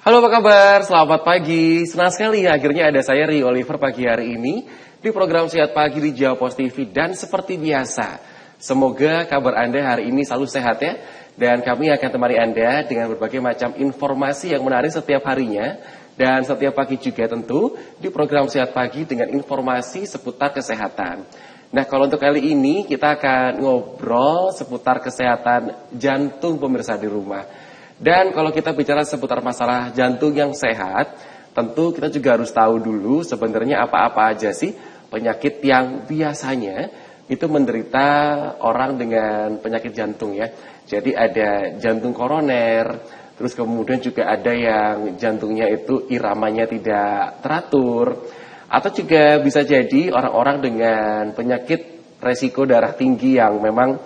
Halo, apa kabar? Selamat pagi. Senang sekali akhirnya ada saya Rio Oliver pagi hari ini di program Sehat Pagi di Jawa Post TV. Dan seperti biasa, semoga kabar Anda hari ini selalu sehat ya. Dan kami akan temani Anda dengan berbagai macam informasi yang menarik setiap harinya. Dan setiap pagi juga tentu di program Sehat Pagi dengan informasi seputar kesehatan. Nah, kalau untuk kali ini kita akan ngobrol seputar kesehatan jantung pemirsa di rumah. Dan kalau kita bicara seputar masalah jantung yang sehat, tentu kita juga harus tahu dulu sebenarnya apa-apa aja sih penyakit yang biasanya itu menderita orang dengan penyakit jantung ya. Jadi ada jantung koroner, terus kemudian juga ada yang jantungnya itu iramanya tidak teratur. Atau juga bisa jadi orang-orang dengan penyakit resiko darah tinggi yang memang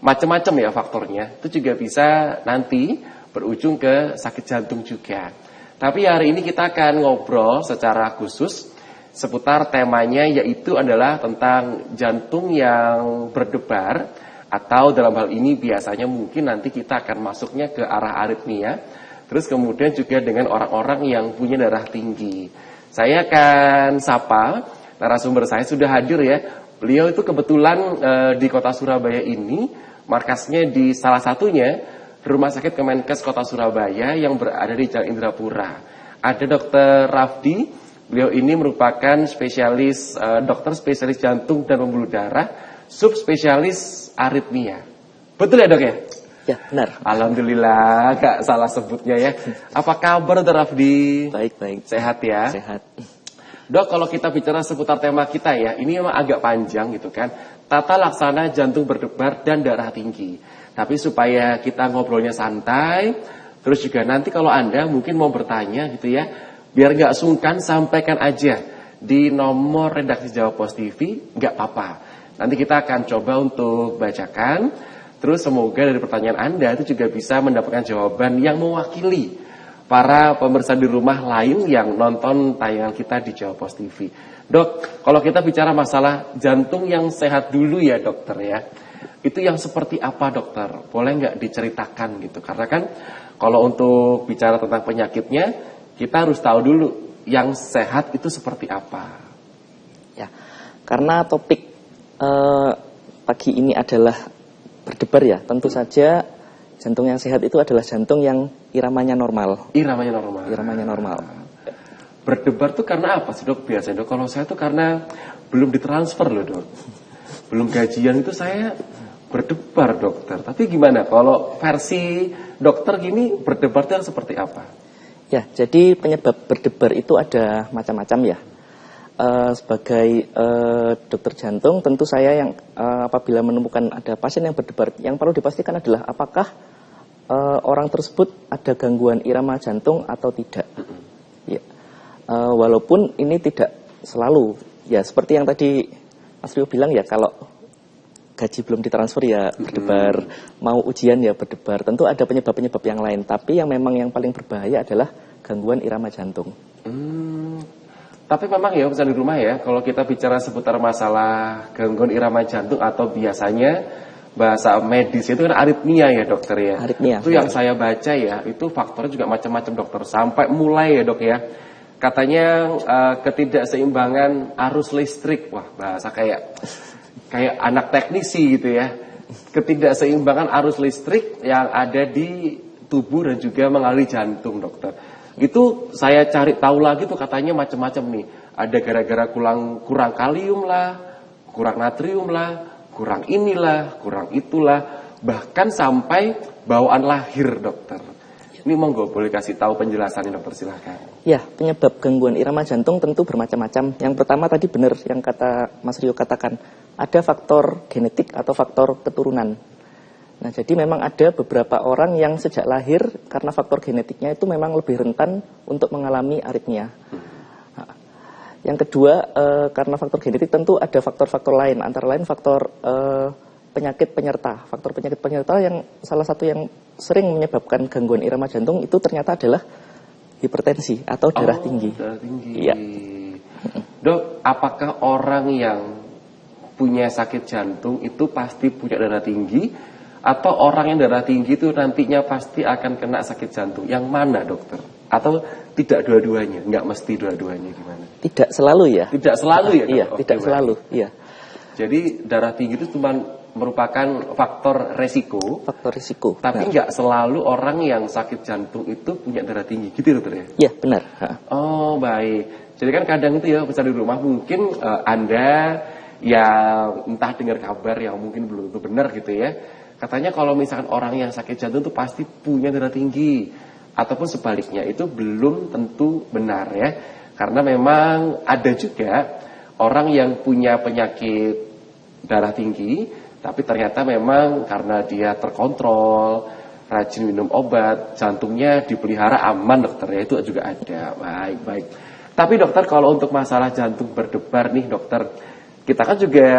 macam-macam ya faktornya. Itu juga bisa nanti berujung ke sakit jantung juga. Tapi hari ini kita akan ngobrol secara khusus seputar temanya, yaitu adalah tentang jantung yang berdebar, atau dalam hal ini biasanya mungkin nanti kita akan masuknya ke arah aritmia. Terus kemudian juga dengan orang-orang yang punya darah tinggi. Saya akan sapa narasumber saya sudah hadir ya. Beliau itu kebetulan di kota Surabaya ini, markasnya di salah satunya Rumah Sakit Kemenkes Kota Surabaya yang berada di Jalan Indrapura. Ada Dr. Rafdi, beliau ini merupakan spesialis dokter spesialis jantung dan pembuluh darah, subspesialis aritmia. Betul ya dok ya? Ya benar. Alhamdulillah, gak salah sebutnya ya. Apa kabar Dr. Rafdi? Baik. Sehat ya? Sehat. Dok, kalau kita bicara seputar tema kita ya, ini memang agak panjang gitu kan. Tata laksana jantung berdebar dan darah tinggi. Tapi supaya kita ngobrolnya santai, terus juga nanti kalau Anda mungkin mau bertanya gitu ya, biar nggak sungkan sampaikan aja di nomor redaksi Jawa Post TV, nggak apa-apa. Nanti kita akan coba untuk bacakan, terus semoga dari pertanyaan Anda itu juga bisa mendapatkan jawaban yang mewakili para pemirsa di rumah lain yang nonton tayangan kita di Jawa Post TV. Dok, kalau kita bicara masalah jantung yang sehat dulu ya dokter ya. Itu yang seperti apa dokter? Boleh nggak diceritakan gitu? Karena kan kalau untuk bicara tentang penyakitnya, kita harus tahu dulu yang sehat itu seperti apa. Ya, karena topik pagi ini adalah berdebar ya. Tentu saja jantung yang sehat itu adalah jantung yang iramanya normal. Iramanya normal. Iramanya normal. Berdebar tuh karena apa sih dok biasanya dok? Kalau saya tuh karena belum ditransfer loh dok. Belum gajian itu saya berdebar dokter. Tapi gimana kalau versi dokter gini berdebar itu yang seperti apa? Ya, jadi penyebab berdebar itu ada macam-macam ya. Sebagai dokter jantung, tentu saya yang apabila menemukan ada pasien yang berdebar, yang perlu dipastikan adalah apakah orang tersebut ada gangguan irama jantung atau tidak. Ya, walaupun ini tidak selalu. Ya, seperti yang tadi Mas Rio bilang ya, kalau gaji belum ditransfer ya berdebar, mau ujian ya berdebar. Tentu ada penyebab-penyebab yang lain, tapi yang memang yang paling berbahaya adalah gangguan irama jantung. Tapi memang ya pesan di rumah ya, kalau kita bicara seputar masalah gangguan irama jantung atau biasanya bahasa medis itu kan aritmia ya dokter ya. Aritmia. Itu yang saya baca ya, itu faktornya juga macam-macam dokter. Sampai mulai ya dok ya, katanya ketidakseimbangan arus listrik. Wah bahasa kayak anak teknisi gitu ya. Ketidakseimbangan arus listrik yang ada di tubuh dan juga mengaliri jantung dokter. Itu saya cari tahu lagi tuh katanya macam-macam nih. Ada gara-gara kurang kalium lah, kurang natrium lah, kurang inilah, kurang itulah, bahkan sampai bawaan lahir dokter. Ini monggo boleh kasih tahu penjelasannya dokter, silakan. Ya, penyebab gangguan irama jantung tentu bermacam-macam. Yang pertama tadi benar yang kata Mas Rio katakan, ada faktor genetik atau faktor keturunan. Nah, jadi memang ada beberapa orang yang sejak lahir karena faktor genetiknya itu memang lebih rentan untuk mengalami aritmia. Nah, yang kedua, karena faktor genetik tentu ada faktor-faktor lain, antara lain faktor penyakit penyerta. Faktor penyakit penyerta yang salah satu yang sering menyebabkan gangguan irama jantung itu ternyata adalah hipertensi atau darah tinggi. Darah tinggi. Iya. Dok, apakah orang yang punya sakit jantung itu pasti punya darah tinggi, atau orang yang darah tinggi itu nantinya pasti akan kena sakit jantung? Yang mana dokter? Atau tidak dua-duanya? Nggak mesti dua-duanya gimana? Tidak selalu ya. Tidak selalu ya? Iya, Oke, tidak baik. selalu. Iya. Jadi darah tinggi itu cuma merupakan faktor resiko. Faktor risiko. Tapi Benar. nggak selalu orang yang sakit jantung itu punya darah tinggi, gitu dokter ya? Iya, benar. Ha. Oh baik. Jadi kan kadang itu ya pesan di rumah mungkin Anda yang entah dengar kabar yang mungkin belum tentu benar gitu ya. Katanya kalau misalkan orang yang sakit jantung itu pasti punya darah tinggi. Ataupun sebaliknya itu belum tentu benar ya. Karena memang ada juga orang yang punya penyakit darah tinggi, tapi ternyata memang karena dia terkontrol, rajin minum obat, jantungnya dipelihara aman dokter ya, itu juga ada. Baik. Tapi dokter kalau untuk masalah jantung berdebar nih dokter, kita kan juga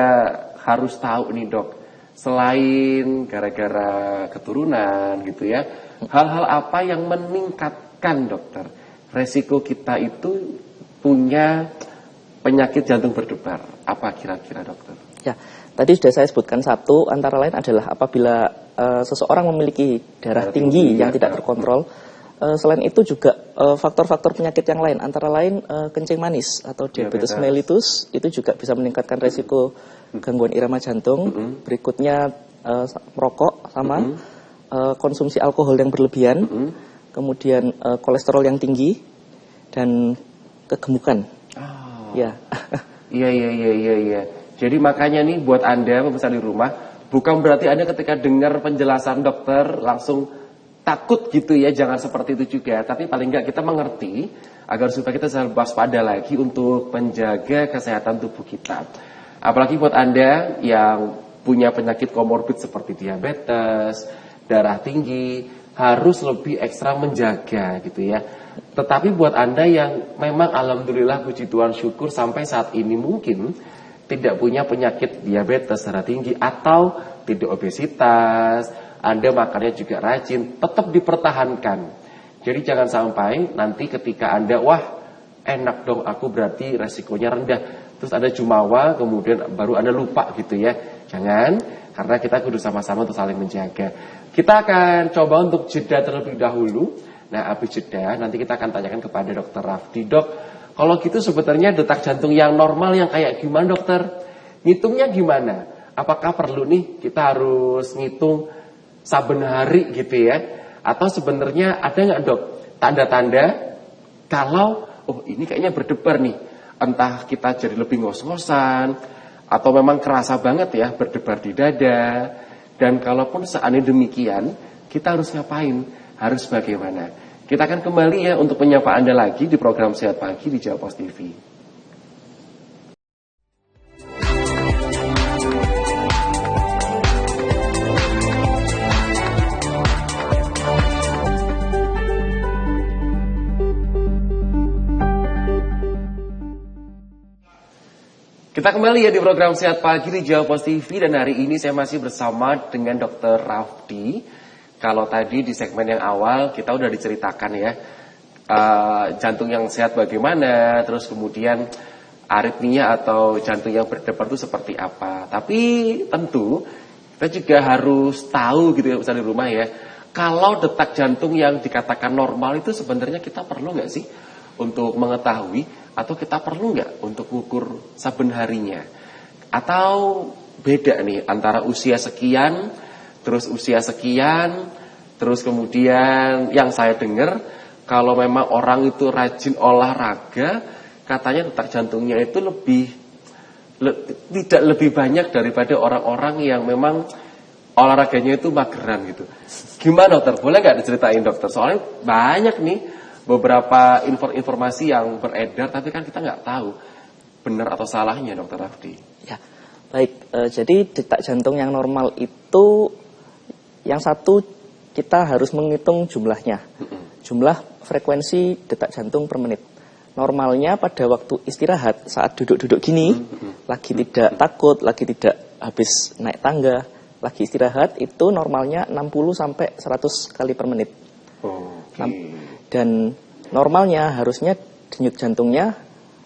harus tahu nih dok, selain gara-gara keturunan gitu ya, hal-hal apa yang meningkatkan dokter resiko kita itu punya penyakit jantung berdebar? Apa kira-kira dokter? Ya, tadi sudah saya sebutkan satu, antara lain adalah apabila seseorang memiliki darah tinggi yang tidak terkontrol. Selain itu juga faktor-faktor penyakit yang lain, antara lain kencing manis atau diabetes mellitus, itu juga bisa meningkatkan resiko gangguan irama jantung. Berikutnya merokok sama konsumsi alkohol yang berlebihan, kemudian kolesterol yang tinggi dan kegemukan. Ya. Iya. Jadi makanya nih buat Anda pemirsa di rumah, bukan berarti Anda ketika dengar penjelasan dokter langsung takut gitu ya, jangan seperti itu juga. Tapi paling nggak kita mengerti agar supaya kita selalu waspada lagi untuk menjaga kesehatan tubuh kita. Apalagi buat Anda yang punya penyakit komorbid seperti diabetes, darah tinggi, harus lebih ekstra menjaga gitu ya. Tetapi buat Anda yang memang alhamdulillah puji Tuhan syukur sampai saat ini mungkin tidak punya penyakit diabetes, darah tinggi atau tidak obesitas, Anda makannya juga rajin, tetap dipertahankan. Jadi jangan sampai nanti ketika Anda, wah enak dong aku berarti resikonya rendah, terus ada jumawa kemudian baru Anda lupa gitu ya. Jangan, karena kita kudu sama-sama untuk saling menjaga. Kita akan coba untuk jeda terlebih dahulu. Nah habis jeda nanti kita akan tanyakan kepada Dokter Rafdi. Dok, kalau gitu sebenarnya detak jantung yang normal yang kayak gimana dokter? Ngitungnya gimana? Apakah perlu nih kita harus ngitung saben hari gitu ya? Atau sebenarnya ada nggak dok tanda-tanda kalau oh ini kayaknya berdebar nih, entah kita jadi lebih ngos-ngosan atau memang kerasa banget ya berdebar di dada, dan kalaupun seandainya demikian kita harus ngapain, harus bagaimana? Kita akan kembali ya untuk menyapa Anda lagi di program Sehat Pagi di Jawa Post TV. Kita kembali ya di program Sehat Pagi di Jawa Post TV, dan hari ini saya masih bersama dengan Dokter Rafdi. Kalau tadi di segmen yang awal kita udah diceritakan ya jantung yang sehat bagaimana, terus kemudian aritmia atau jantung yang berdebar itu seperti apa. Tapi tentu kita juga harus tahu gitu ya misalnya di rumah ya, kalau detak jantung yang dikatakan normal itu sebenarnya kita perlu nggak sih untuk mengetahui, atau kita perlu nggak untuk mengukur saben harinya? Atau beda nih antara usia sekian, terus usia sekian, terus kemudian yang saya dengar kalau memang orang itu rajin olahraga, katanya detak jantungnya itu tidak lebih banyak daripada orang-orang yang memang olahraganya itu mageran gitu. Gimana dokter? Boleh nggak diceritain dokter? Soalnya banyak nih beberapa informasi yang beredar, tapi kan kita nggak tahu benar atau salahnya, Dokter Rafdi. Ya, baik. Jadi detak jantung yang normal itu, yang satu kita harus menghitung jumlahnya, jumlah frekuensi detak jantung per menit. Normalnya pada waktu istirahat, saat duduk-duduk gini, lagi tidak takut, lagi tidak habis naik tangga, lagi istirahat, itu normalnya 60 sampai 100 kali per menit. Dan normalnya harusnya denyut jantungnya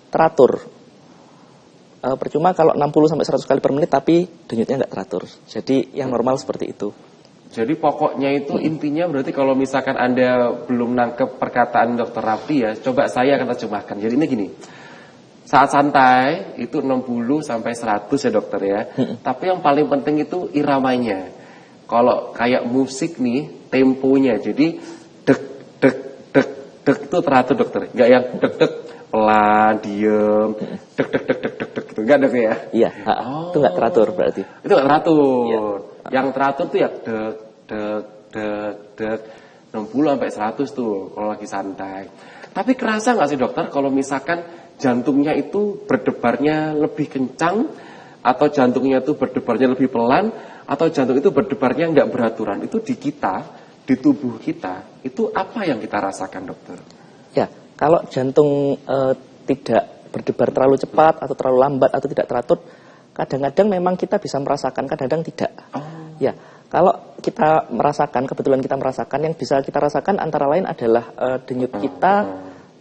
teratur. Percuma kalau 60 sampai 100 kali per menit tapi denyutnya nggak teratur. Jadi yang normal seperti itu. Jadi pokoknya itu intinya berarti kalau misalkan Anda belum nangkep perkataan Dokter Raffi ya, coba saya akan terjemahkan. Jadi ini gini, saat santai itu 60 sampai 100 ya dokter ya. Tapi yang paling penting itu iramanya. Kalau kayak musik nih, temponya. Jadi dek dek dek dek itu teratur dokter. Enggak yang dek dek pelan, diem, dek dek dek dek dek gitu. Enggak dok ya? Iya, itu nggak teratur berarti. Itu nggak teratur. Iya. Yang teratur tuh ya dek dek dek dek 60 sampai 100 tuh kalau lagi santai. Tapi kerasa nggak sih dokter kalau misalkan jantungnya itu berdebarnya lebih kencang, atau jantungnya itu berdebarnya lebih pelan, atau jantung itu berdebarnya nggak beraturan? Itu di kita, di tubuh kita, itu apa yang kita rasakan dokter? Ya, kalau jantung tidak berdebar terlalu cepat atau terlalu lambat atau tidak teratur, kadang-kadang memang kita bisa merasakan, kadang-kadang tidak. Ya, kalau kita merasakan, kebetulan kita merasakan, yang bisa kita rasakan antara lain adalah denyut kita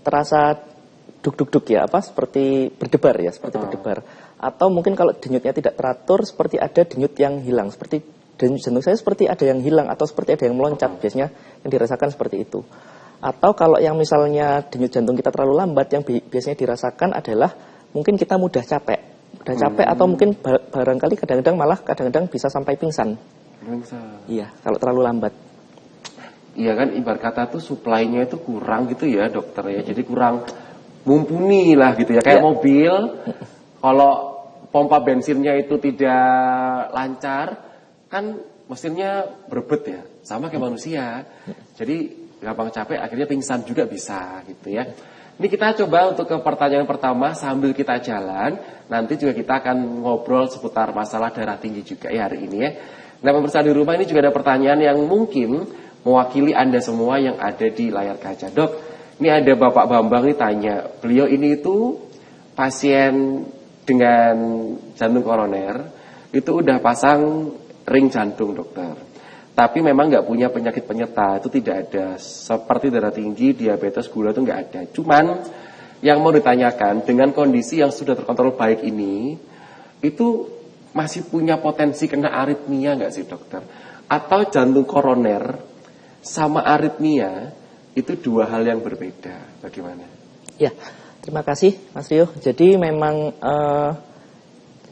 terasa duk-duk-duk ya, seperti berdebar ya, seperti berdebar. Atau mungkin kalau denyutnya tidak teratur, seperti ada denyut yang hilang, seperti denyut jantung saya seperti ada yang hilang atau seperti ada yang meloncat, biasanya yang dirasakan seperti itu. Atau kalau yang misalnya denyut jantung kita terlalu lambat, yang biasanya dirasakan adalah mungkin kita mudah capek atau mungkin barangkali kadang-kadang bisa sampai pingsan. Iya, kalau terlalu lambat. Iya kan, ibarat kata tuh supply-nya itu kurang gitu ya dokter ya, jadi kurang mumpuni lah gitu ya, kayak mobil kalau pompa bensinnya itu tidak lancar kan mesinnya berebet ya, sama kayak manusia, jadi gampang capek akhirnya pingsan juga bisa gitu ya. Ini kita coba untuk ke pertanyaan pertama sambil kita jalan, nanti juga kita akan ngobrol seputar masalah darah tinggi juga ya hari ini ya. Nah pemirsa di rumah, ini juga ada pertanyaan yang mungkin mewakili Anda semua yang ada di layar kaca. Dok, ini ada Bapak Bambang nih tanya, beliau ini itu pasien dengan jantung koroner, itu udah pasang ring jantung dokter. Tapi memang nggak punya penyakit penyerta, itu tidak ada. Seperti darah tinggi, diabetes, gula itu nggak ada. Cuman yang mau ditanyakan, dengan kondisi yang sudah terkontrol baik ini, itu masih punya potensi kena aritmia nggak sih dokter? Atau jantung koroner sama aritmia itu dua hal yang berbeda, bagaimana? Ya, terima kasih Mas Rio. Jadi memang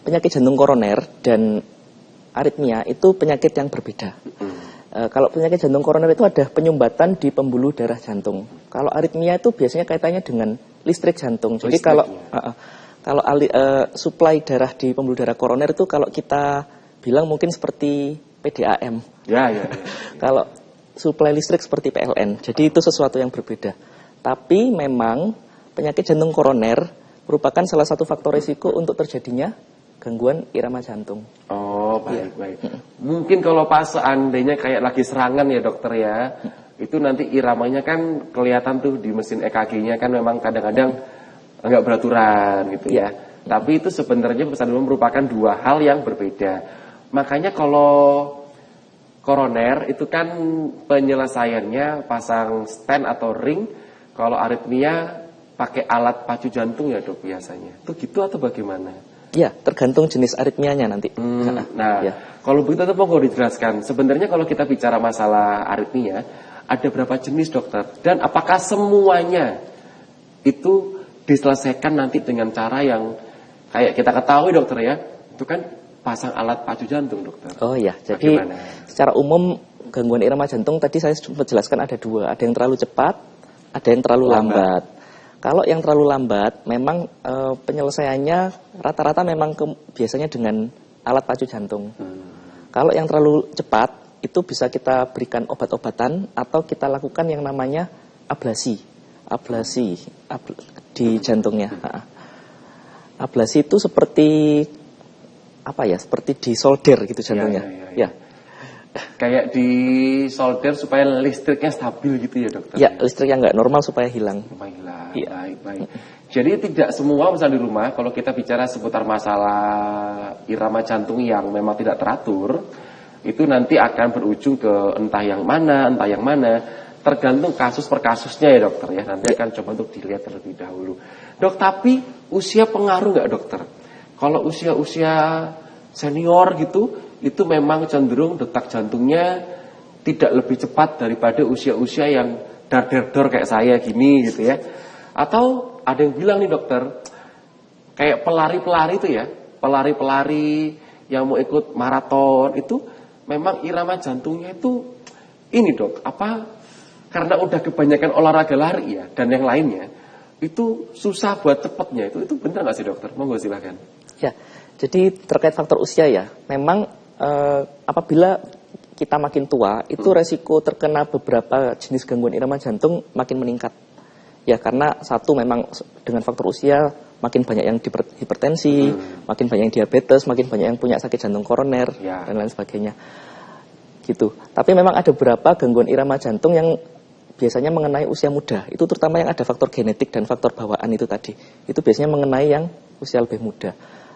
penyakit jantung koroner dan aritmia itu penyakit yang berbeda. Kalau penyakit jantung koroner itu ada penyumbatan di pembuluh darah jantung. Kalau aritmia itu biasanya kaitannya dengan listrik jantung. Jadi kalau suplai darah di pembuluh darah koroner itu kalau kita bilang mungkin seperti PDAM. Ya. Kalau suplai listrik seperti PLN. Jadi itu sesuatu yang berbeda. Tapi memang penyakit jantung koroner merupakan salah satu faktor risiko untuk terjadinya gangguan irama jantung. Oh, baik. Mungkin kalau pas seandainya kayak lagi serangan ya dokter ya, itu nanti iramanya kan kelihatan tuh di mesin EKG-nya kan memang kadang-kadang nggak beraturan gitu ya. Tapi itu sebenarnya merupakan dua hal yang berbeda. Makanya kalau koroner itu kan penyelesaiannya pasang stent atau ring. Kalau aritmia pakai alat pacu jantung ya dok biasanya. Itu gitu atau bagaimana? Ya, tergantung jenis aritmianya nanti. Kalau begitu tuh mau dijelaskan. Sebenarnya kalau kita bicara masalah aritmia, ada berapa jenis dokter? Dan apakah semuanya itu diselesaikan nanti dengan cara yang kayak kita ketahui dokter ya, itu kan pasang alat pacu jantung dokter. Oh iya, jadi secara umum gangguan irama jantung tadi saya sempat jelaskan ada dua, ada yang terlalu cepat, ada yang terlalu lambat. Kalau yang terlalu lambat, memang penyelesaiannya rata-rata memang biasanya dengan alat pacu jantung. Kalau yang terlalu cepat, itu bisa kita berikan obat-obatan atau kita lakukan yang namanya ablasi di jantungnya. Ablasi itu seperti seperti disolder gitu jantungnya. Ya. Kayak di solder supaya listriknya stabil gitu ya dokter? Ya, listrik yang nggak normal supaya hilang. Baik. Jadi tidak semua misalnya di rumah, kalau kita bicara seputar masalah irama jantung yang memang tidak teratur, itu nanti akan berujung ke entah yang mana, tergantung kasus per kasusnya ya dokter ya. Nanti akan coba untuk dilihat terlebih dahulu. Dok, tapi usia pengaruh nggak dokter? Kalau usia senior gitu, itu memang cenderung detak jantungnya tidak lebih cepat daripada usia-usia yang dar-der-dor kayak saya gini gitu ya. Atau ada yang bilang nih dokter, kayak pelari-pelari itu ya, pelari-pelari yang mau ikut maraton itu memang irama jantungnya itu ini dok, karena udah kebanyakan olahraga lari ya dan yang lainnya itu susah buat cepatnya itu benar nggak sih dokter? Monggo silakan. Ya, jadi terkait faktor usia ya, memang apabila kita makin tua, itu resiko terkena beberapa jenis gangguan irama jantung makin meningkat. Ya, karena satu memang dengan faktor usia, makin banyak yang hipertensi, makin banyak yang diabetes, makin banyak yang punya sakit jantung koroner, dan lain sebagainya. Gitu. Tapi memang ada beberapa gangguan irama jantung yang biasanya mengenai usia muda. Itu terutama yang ada faktor genetik dan faktor bawaan itu tadi. Itu biasanya mengenai yang usia lebih muda.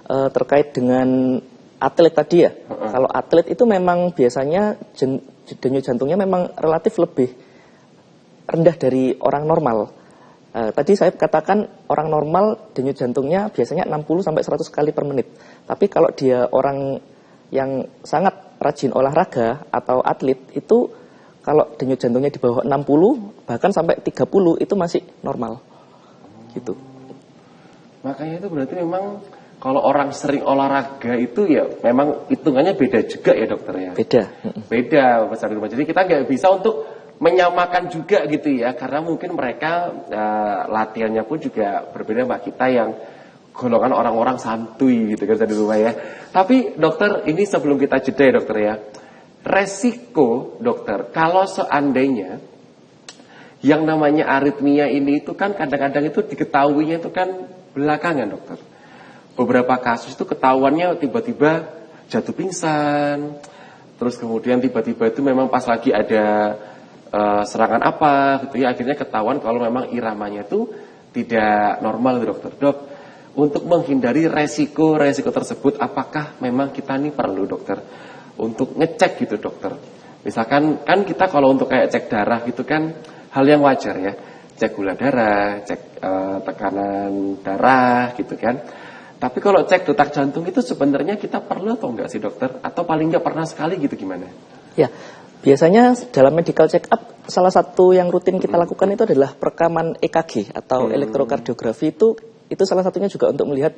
Terkait dengan atlet tadi ya, kalau atlet itu memang biasanya denyut jantungnya memang relatif lebih rendah dari orang normal. Tadi saya katakan orang normal denyut jantungnya biasanya 60-100 kali per menit. Tapi kalau dia orang yang sangat rajin olahraga atau atlet itu kalau denyut jantungnya di bawah 60 bahkan sampai 30 itu masih normal. Gitu. Makanya itu berarti memang kalau orang sering olahraga itu ya memang hitungannya beda juga ya dokter ya. Beda besar rumah. Jadi kita nggak bisa untuk menyamakan juga gitu ya, karena mungkin mereka latihannya pun juga berbeda sama kita yang golongan orang-orang santuy gitu kan di rumah ya. Tapi dokter, ini sebelum kita jeda ya dokter ya, resiko dokter kalau seandainya yang namanya aritmia ini itu kan kadang-kadang itu diketahuinya itu kan belakangan dokter. Beberapa kasus itu ketahuannya tiba-tiba jatuh pingsan, terus kemudian tiba-tiba itu memang pas lagi ada serangan apa gitu ya, akhirnya ketahuan kalau memang iramanya itu tidak normal gitu dokter. Dok, untuk menghindari resiko tersebut, apakah memang kita ini perlu dokter untuk ngecek gitu dokter? Misalkan kan kita kalau untuk kayak cek darah gitu kan hal yang wajar ya, cek gula darah, cek tekanan darah gitu kan. Tapi kalau cek detak jantung itu sebenarnya kita perlu atau enggak sih dokter? Atau paling enggak pernah sekali gitu gimana? Ya, biasanya dalam medical check up salah satu yang rutin kita lakukan itu adalah perekaman EKG atau elektrokardiografi. Itu salah satunya juga untuk melihat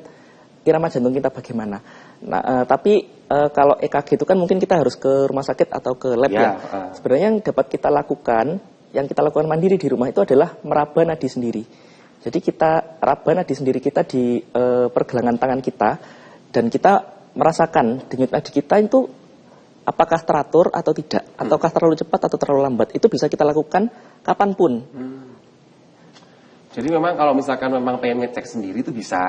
irama jantung kita bagaimana. Nah, tapi kalau EKG itu kan mungkin kita harus ke rumah sakit atau ke lab ya. Sebenarnya yang dapat kita lakukan, yang kita lakukan mandiri di rumah itu adalah meraba nadi sendiri. Jadi kita raba nadi sendiri kita di pergelangan tangan kita dan kita merasakan denyut nadi kita itu apakah teratur atau tidak, ataukah terlalu cepat atau terlalu lambat. Itu bisa kita lakukan kapanpun. Jadi memang kalau misalkan memang pengen ngecek sendiri itu bisa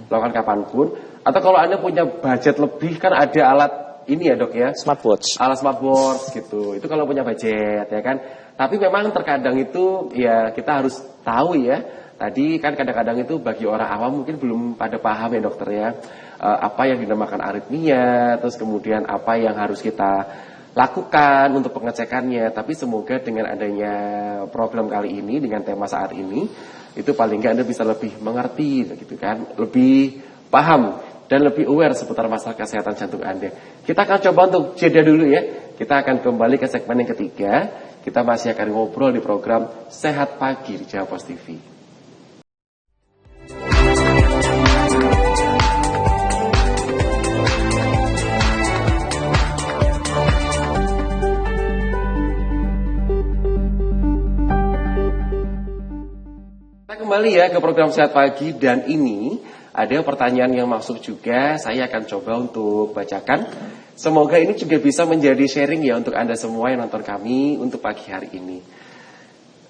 lakukan kapanpun. Atau kalau Anda punya budget lebih kan ada alat ini ya dok ya, smartwatch. Alat smartwatch gitu. Itu kalau punya budget ya kan. Tapi memang terkadang itu ya kita harus tahu ya. Tadi kan kadang-kadang itu bagi orang awam mungkin belum pada paham ya dokter ya, apa yang dinamakan aritmia, terus kemudian apa yang harus kita lakukan untuk pengecekannya. Tapi semoga dengan adanya program kali ini, dengan tema saat ini, itu paling nggak Anda bisa lebih mengerti gitu kan, lebih paham dan lebih aware seputar masalah kesehatan jantung Anda. Kita akan coba untuk jeda dulu ya. Kita akan kembali ke segmen yang ketiga. Kita masih akan ngobrol di program Sehat Pagi di Jawa Pos TV. Kembali ya ke program Sehat Pagi, dan ini ada pertanyaan yang masuk juga. Saya akan coba untuk bacakan. Semoga ini juga bisa menjadi sharing ya untuk Anda semua yang nonton kami untuk pagi hari ini.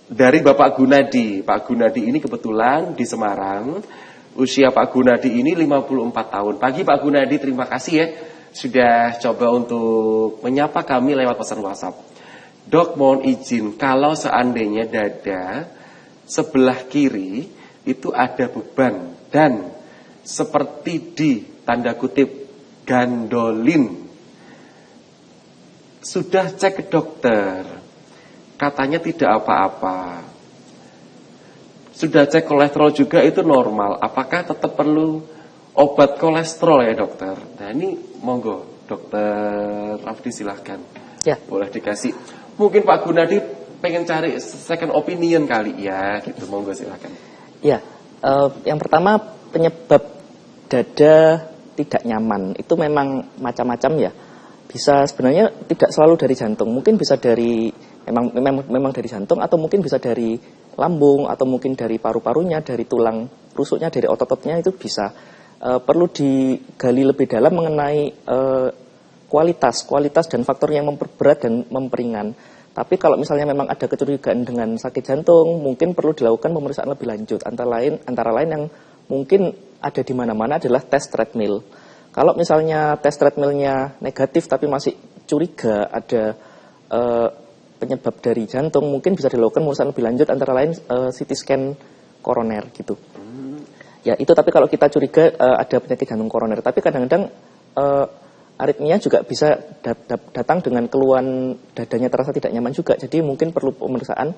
Dari Bapak Gunadi. Pak Gunadi ini kebetulan di Semarang. Usia Pak Gunadi ini 54 tahun. Pagi Pak Gunadi, terima kasih ya sudah coba untuk menyapa kami lewat pesan WhatsApp. Dok, mohon izin kalau seandainya dada sebelah kiri itu ada beban dan seperti di tanda kutip gandolin. Sudah cek ke dokter, katanya tidak apa-apa. Sudah cek kolesterol juga itu normal. Apakah tetap perlu obat kolesterol ya dokter? Nah ini monggo dokter Rafdi silahkan. Ya. Boleh dikasih Mungkin Pak Gunadi pengen cari second opinion kali ya, gitu. Monggo silakan. Ya, yang pertama penyebab dada tidak nyaman itu memang macam-macam ya. Bisa sebenarnya tidak selalu dari jantung, mungkin bisa dari memang dari jantung, atau mungkin bisa dari lambung, atau mungkin dari paru-parunya, dari tulang rusuknya, dari otot-ototnya, itu bisa. Perlu digali lebih dalam mengenai kualitas dan faktor yang memperberat dan memperingan. Tapi kalau misalnya memang ada kecurigaan dengan sakit jantung, mungkin perlu dilakukan pemeriksaan lebih lanjut. Antara lain yang mungkin ada di mana-mana adalah tes treadmill. Kalau misalnya tes treadmillnya negatif tapi masih curiga ada penyebab dari jantung, mungkin bisa dilakukan pemeriksaan lebih lanjut, antara lain CT scan koroner gitu. Ya itu, tapi kalau kita curiga ada penyakit jantung koroner. Tapi kadang-kadang aritmia juga bisa datang dengan keluhan dadanya terasa tidak nyaman juga. Jadi mungkin perlu pemeriksaan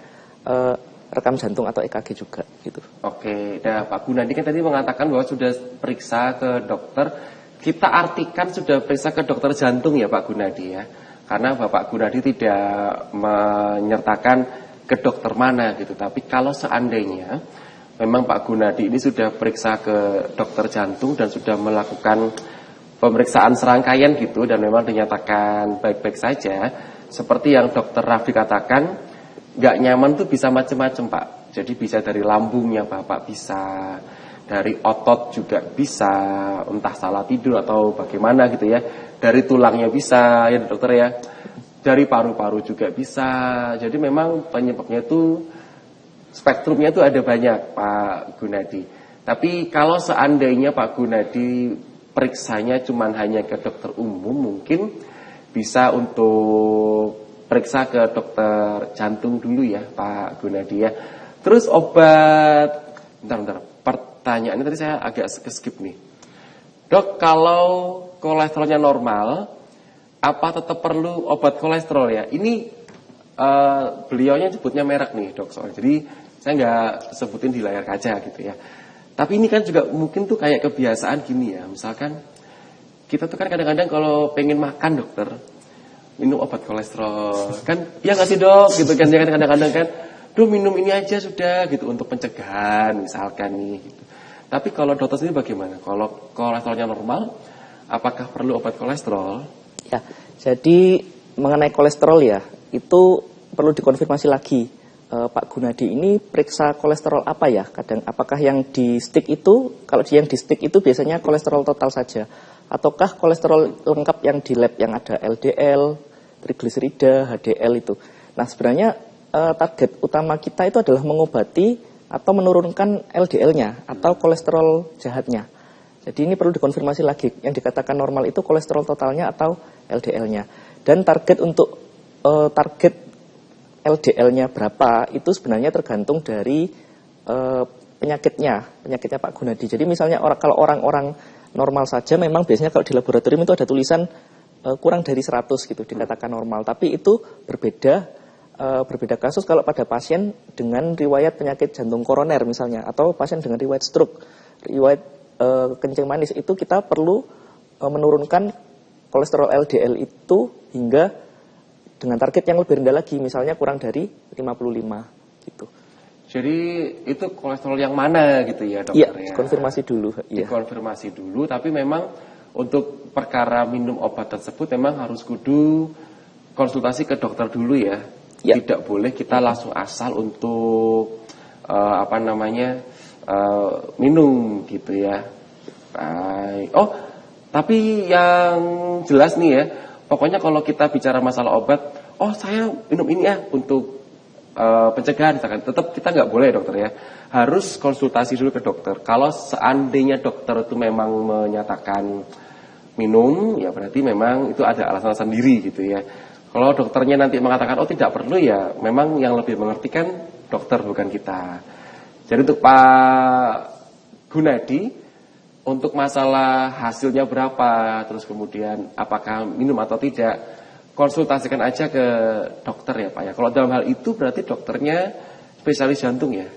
rekam jantung atau EKG juga gitu. Oke, nah Pak Gunadi kan tadi mengatakan bahwa sudah periksa ke dokter. Kita artikan sudah periksa ke dokter jantung ya Pak Gunadi ya. Karena Bapak Gunadi tidak menyertakan ke dokter mana gitu. Tapi kalau seandainya memang Pak Gunadi ini sudah periksa ke dokter jantung dan sudah melakukan pemeriksaan serangkaian gitu, dan memang dinyatakan baik-baik saja, seperti yang dokter Raffi katakan, nggak nyaman tuh bisa macam-macam Pak. Jadi bisa dari lambungnya Bapak, bisa dari otot juga bisa, entah salah tidur atau bagaimana gitu ya. Dari tulangnya bisa ya dokter ya, dari paru-paru juga bisa. Jadi memang penyebabnya itu spektrumnya itu ada banyak Pak Gunadi. Tapi kalau seandainya Pak Gunadi periksanya cuma hanya ke dokter umum, mungkin bisa untuk periksa ke dokter jantung dulu ya Pak Gunadi ya. Terus obat, bentar, pertanyaannya tadi saya agak skip nih. Dok, kalau kolesterolnya normal, apa tetap perlu obat kolesterol ya? Ini beliaunya sebutnya merek nih dok, soalnya jadi saya nggak sebutin di layar kaca gitu ya. Tapi ini kan juga mungkin tuh kayak kebiasaan gini ya. Misalkan kita tuh kan kadang-kadang kalau pengen makan dokter, minum obat kolesterol. Kan ya nggak sih dok gitu kan. Jangan kadang-kadang kan, duh minum ini aja sudah gitu untuk pencegahan misalkan nih gitu. Tapi kalau dokter sendiri bagaimana? Kalau kolesterolnya normal, apakah perlu obat kolesterol? Ya, jadi mengenai kolesterol ya, itu perlu dikonfirmasi lagi. Pak Gunadi ini periksa kolesterol apa ya? Kadang apakah yang di stick itu, kalau yang di stick itu biasanya kolesterol total saja, ataukah kolesterol lengkap yang di lab yang ada LDL, trigliserida, HDL itu. Nah sebenarnya target utama kita itu adalah mengobati atau menurunkan LDL-nya atau kolesterol jahatnya. Jadi ini perlu dikonfirmasi lagi, yang dikatakan normal itu kolesterol totalnya atau LDL-nya. Dan target untuk target LDL-nya berapa itu sebenarnya tergantung dari penyakitnya Pak Gunadi. Jadi misalnya kalau orang-orang normal saja, memang biasanya kalau di laboratorium itu ada tulisan kurang dari 100 gitu dikatakan normal. Tapi itu berbeda kasus kalau pada pasien dengan riwayat penyakit jantung koroner misalnya, atau pasien dengan riwayat stroke, riwayat kencing manis, itu kita perlu menurunkan kolesterol LDL itu hingga dengan target yang lebih rendah lagi, misalnya kurang dari 55 gitu. Jadi itu kolesterol yang mana gitu ya dokter ya? Konfirmasi dulu. Dikonfirmasi dulu, tapi memang untuk perkara minum obat tersebut memang harus kudu konsultasi ke dokter dulu ya. Tidak boleh kita langsung asal untuk minum gitu ya. Oh, tapi yang jelas nih ya, pokoknya kalau kita bicara masalah obat, oh saya minum ini ya untuk pencegahan misalkan, tetap kita nggak boleh dokter ya, harus konsultasi dulu ke dokter. Kalau seandainya dokter itu memang menyatakan minum, ya berarti memang itu ada alasan sendiri gitu ya. Kalau dokternya nanti mengatakan oh tidak perlu, ya memang yang lebih mengerti kan dokter bukan kita. Jadi untuk Pak Gunadi, untuk masalah hasilnya berapa, terus kemudian apakah minum atau tidak, konsultasikan aja ke dokter ya Pak ya. Kalau dalam hal itu berarti dokternya spesialis jantung ya?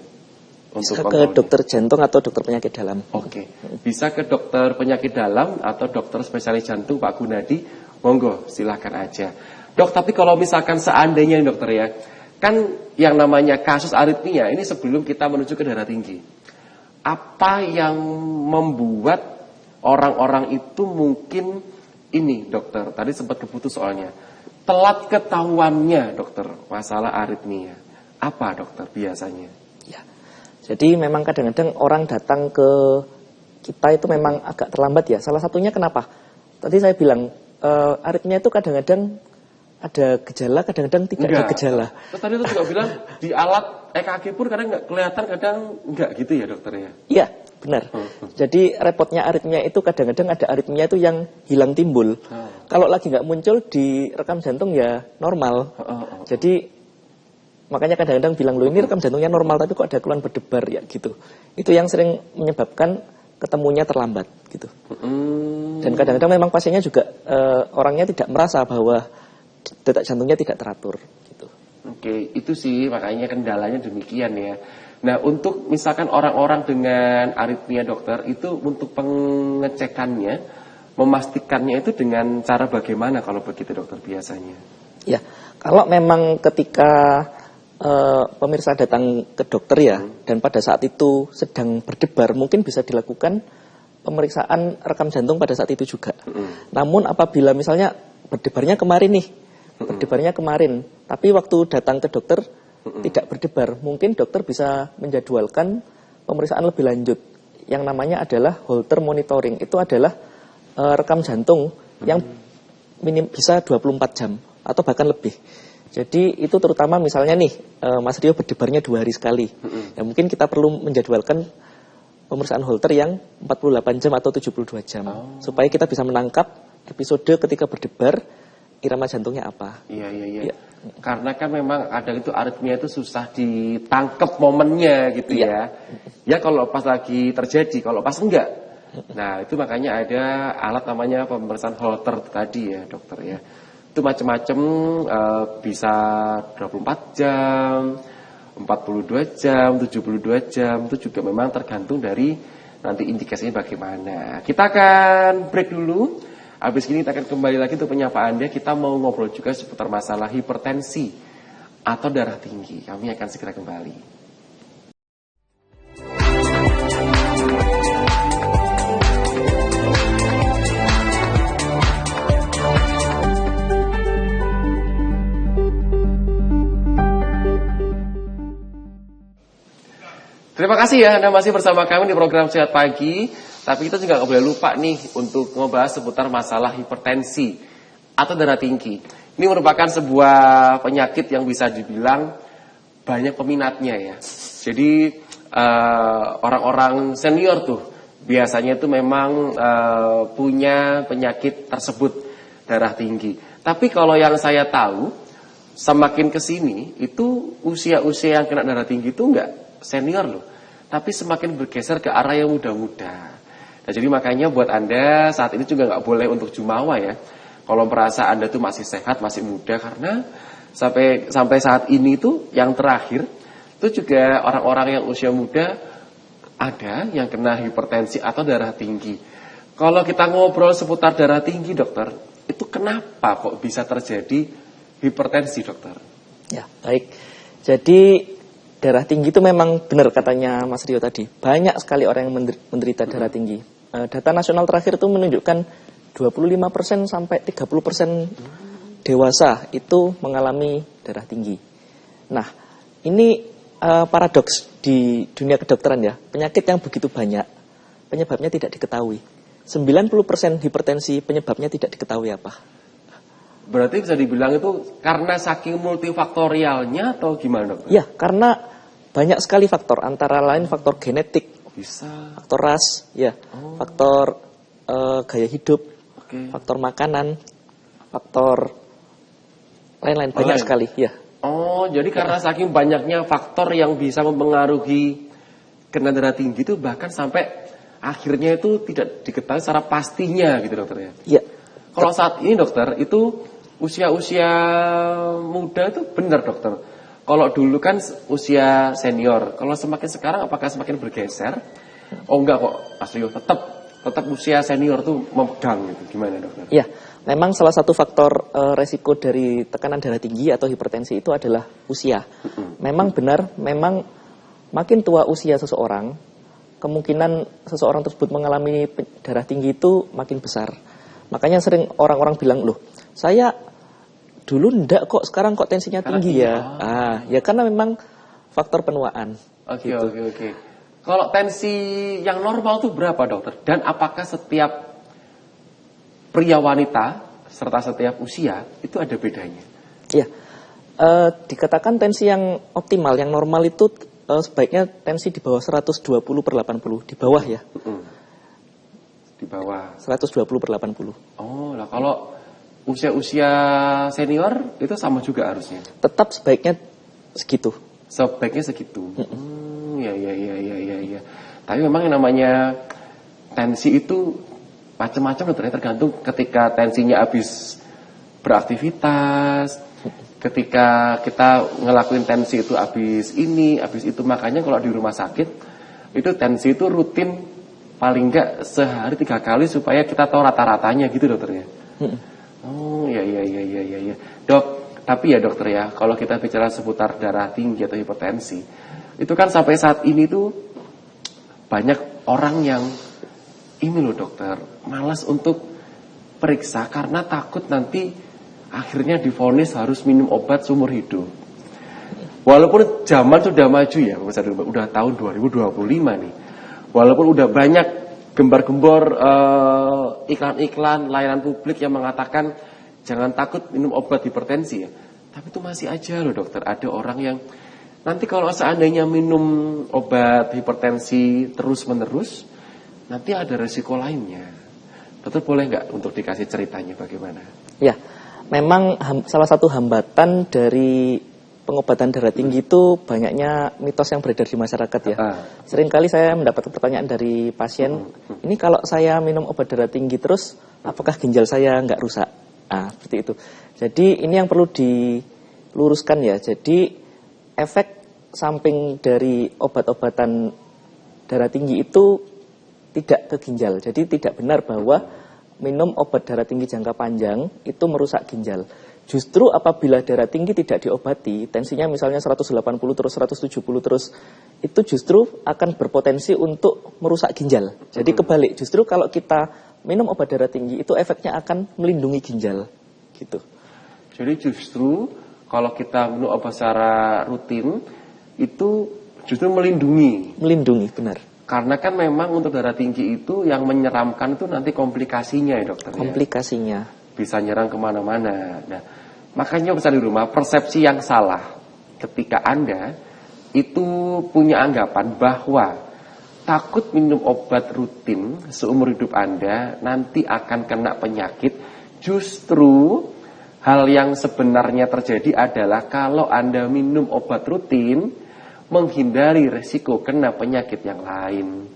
Bisa ke dokter jantung atau dokter penyakit dalam. Oke, bisa ke dokter penyakit dalam atau dokter spesialis jantung Pak Gunadi, monggo silahkan aja. Dok, tapi kalau misalkan seandainya nih, dokter ya, kan yang namanya kasus aritmia ini sebelum kita menuju ke darah tinggi. Apa yang membuat orang-orang itu mungkin ini, dokter, tadi sempat keputus soalnya, telat ketahuannya, dokter, masalah aritmia. Apa, dokter, biasanya? Ya. Jadi memang kadang-kadang orang datang ke kita itu memang agak terlambat ya. Salah satunya kenapa? Tadi saya bilang aritmia itu kadang-kadang ada gejala, kadang-kadang tidak ada gejala. Terus tadi itu juga bilang di alat EKG pun kadang nggak kelihatan, kadang nggak gitu ya, dokter ya? Iya, benar. Jadi repotnya aritmia itu kadang-kadang ada aritmia itu yang hilang timbul. Kalau lagi nggak muncul di rekam jantung ya normal. Jadi makanya kadang-kadang bilang, loh ini rekam jantungnya normal tapi kok ada keluhan berdebar ya gitu. Itu yang sering menyebabkan ketemunya terlambat gitu. Dan kadang-kadang memang pasiennya juga orangnya tidak merasa bahwa detak jantungnya tidak teratur gitu. Oke, itu sih makanya kendalanya demikian ya. Nah, untuk misalkan orang-orang dengan aritmia, dokter, itu untuk pengecekannya, memastikannya itu dengan cara bagaimana kalau begitu, dokter, biasanya? Ya, kalau memang ketika pemirsa datang ke dokter ya, dan pada saat itu sedang berdebar, mungkin bisa dilakukan pemeriksaan rekam jantung pada saat itu juga. Namun apabila misalnya berdebarnya kemarin, tapi waktu datang ke dokter tidak berdebar, mungkin dokter bisa menjadwalkan pemeriksaan lebih lanjut. Yang namanya adalah Holter monitoring. Itu adalah rekam jantung yang bisa 24 jam atau bahkan lebih. Jadi itu terutama misalnya nih Mas Rio berdebarnya 2 hari sekali. Ya mungkin kita perlu menjadwalkan pemeriksaan Holter yang 48 jam atau 72 jam. Supaya kita bisa menangkap episode ketika berdebar, irama jantungnya apa. Iya. Ya. Karena kan memang kadang itu aritmia itu susah ditangkap momennya gitu ya. Ya kalau pas lagi terjadi, kalau pas enggak. Nah itu makanya ada alat namanya pemeriksaan Holter tadi ya, dokter ya. Itu macam-macam, bisa 24 jam, 42 jam, 72 jam. Itu juga memang tergantung dari nanti indikasinya bagaimana. Kita akan break dulu. Habis ini kita akan kembali lagi untuk menyapa Anda. Kita mau ngobrol juga seputar masalah hipertensi atau darah tinggi. Kami akan segera kembali. Terima kasih ya Anda masih bersama kami di program Sehat Pagi. Tapi kita juga nggak boleh lupa nih untuk ngebahas seputar masalah hipertensi atau darah tinggi. Ini merupakan sebuah penyakit yang bisa dibilang banyak peminatnya ya. Jadi orang-orang senior tuh biasanya tuh memang punya penyakit tersebut, darah tinggi. Tapi kalau yang saya tahu, semakin kesini itu usia-usia yang kena darah tinggi itu nggak senior loh. Tapi semakin bergeser ke arah yang muda-muda. Nah jadi makanya buat Anda saat ini juga nggak boleh untuk jumawa ya. Kalau merasa Anda tuh masih sehat, masih muda, karena sampai saat ini tuh yang terakhir itu juga orang-orang yang usia muda ada yang kena hipertensi atau darah tinggi. Kalau kita ngobrol seputar darah tinggi, dokter, itu kenapa kok bisa terjadi hipertensi, dokter? Ya baik. Jadi darah tinggi itu memang benar katanya Mas Rio tadi. Banyak sekali orang yang menderita darah tinggi. Data nasional terakhir itu menunjukkan 25% sampai 30% dewasa itu mengalami darah tinggi. Nah, ini paradoks di dunia kedokteran ya. Penyakit yang begitu banyak, penyebabnya tidak diketahui. 90% hipertensi penyebabnya tidak diketahui apa. Berarti bisa dibilang itu karena saking multifaktorialnya atau gimana, dokter? Ya, karena banyak sekali faktor, antara lain faktor genetik, bisa faktor ras, ya, faktor gaya hidup, faktor makanan, faktor lain-lain, banyak sekali, ya. Oh, jadi karena saking banyaknya faktor yang bisa mempengaruhi kena darah tinggi itu bahkan sampai akhirnya itu tidak diketahui secara pastinya gitu, dokter ya. Iya. Kalau saat ini, dokter, itu usia-usia muda itu benar, dokter. Kalau dulu kan usia senior, kalau semakin sekarang apakah semakin bergeser? Oh enggak kok, Mas Rio, tetap tetap usia senior tuh memegang gitu. Gimana dokter? Ya, memang salah satu faktor resiko dari tekanan darah tinggi atau hipertensi itu adalah usia. Memang benar, memang makin tua usia seseorang, kemungkinan seseorang tersebut mengalami darah tinggi itu makin besar. Makanya sering orang-orang bilang, loh, saya dulu ndak kok, sekarang kok tensinya tinggi ya. Ya karena memang faktor penuaan. Oke. Kalau tensi yang normal tuh berapa dokter? Dan apakah setiap pria wanita serta setiap usia itu ada bedanya? Ya, dikatakan tensi yang optimal, yang normal itu sebaiknya tensi di bawah 120/80, di bawah ya. Di bawah 120/80. Oh, lah kalau usia-usia senior itu sama juga harusnya. Tetap sebaiknya segitu. Sebaiknya segitu. Ya. Tapi memang yang namanya tensi itu macam-macam dokter, tergantung ketika tensinya habis beraktivitas, ketika kita ngelakuin tensi itu habis ini, habis itu. Makanya kalau di rumah sakit itu tensi itu rutin paling enggak sehari 3 kali supaya kita tahu rata-ratanya gitu dokter ya. Oh ya. Dok, tapi ya dokter ya, kalau kita bicara seputar darah tinggi atau hipertensi, itu kan sampai saat ini tuh banyak orang yang ini loh dokter, malas untuk periksa karena takut nanti akhirnya divonis harus minum obat seumur hidup. Walaupun zaman sudah maju ya, udah tahun 2025 nih. Walaupun udah banyak gembar-gembor iklan-iklan layanan publik yang mengatakan jangan takut minum obat hipertensi ya. Tapi itu masih aja loh dokter, ada orang yang nanti kalau seandainya minum obat hipertensi terus-menerus, nanti ada resiko lainnya. Dokter boleh nggak untuk dikasih ceritanya bagaimana? Ya, memang salah satu hambatan dari pengobatan darah tinggi itu banyaknya mitos yang beredar di masyarakat ya. Seringkali saya mendapat pertanyaan dari pasien, ini kalau saya minum obat darah tinggi terus, apakah ginjal saya nggak rusak? Seperti itu. Jadi ini yang perlu diluruskan ya. Jadi efek samping dari obat-obatan darah tinggi itu tidak ke ginjal. Jadi tidak benar bahwa minum obat darah tinggi jangka panjang itu merusak ginjal. Justru apabila darah tinggi tidak diobati, tensinya misalnya 180 terus 170 terus, itu justru akan berpotensi untuk merusak ginjal. Jadi kebalik, justru kalau kita minum obat darah tinggi itu efeknya akan melindungi ginjal gitu. Jadi justru kalau kita minum obat secara rutin itu justru melindungi. Melindungi, benar. Karena kan memang untuk darah tinggi itu yang menyeramkan itu nanti komplikasinya ya dokter. Komplikasinya. Ya? Bisa nyerang kemana-mana. Nah, makanya pesan di rumah, persepsi yang salah ketika Anda itu punya anggapan bahwa takut minum obat rutin seumur hidup Anda nanti akan kena penyakit. Justru hal yang sebenarnya terjadi adalah kalau Anda minum obat rutin, menghindari resiko kena penyakit yang lain.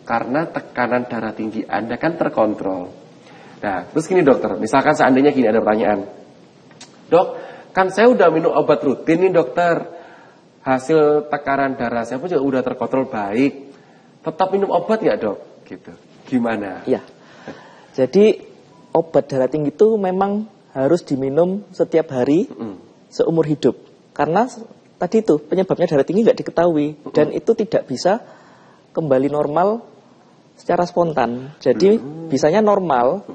Karena tekanan darah tinggi Anda kan terkontrol. Nah, terus gini dokter, misalkan seandainya gini ada pertanyaan. Dok, kan saya udah minum obat rutin nih dokter. Hasil tekanan darah saya pun juga udah terkontrol baik. Tetap minum obat nggak dok? Gitu. Gimana? Ya. Jadi obat darah tinggi itu memang harus diminum setiap hari seumur hidup. Karena tadi itu penyebabnya darah tinggi nggak diketahui dan itu tidak bisa kembali normal secara spontan. Jadi bisanya normal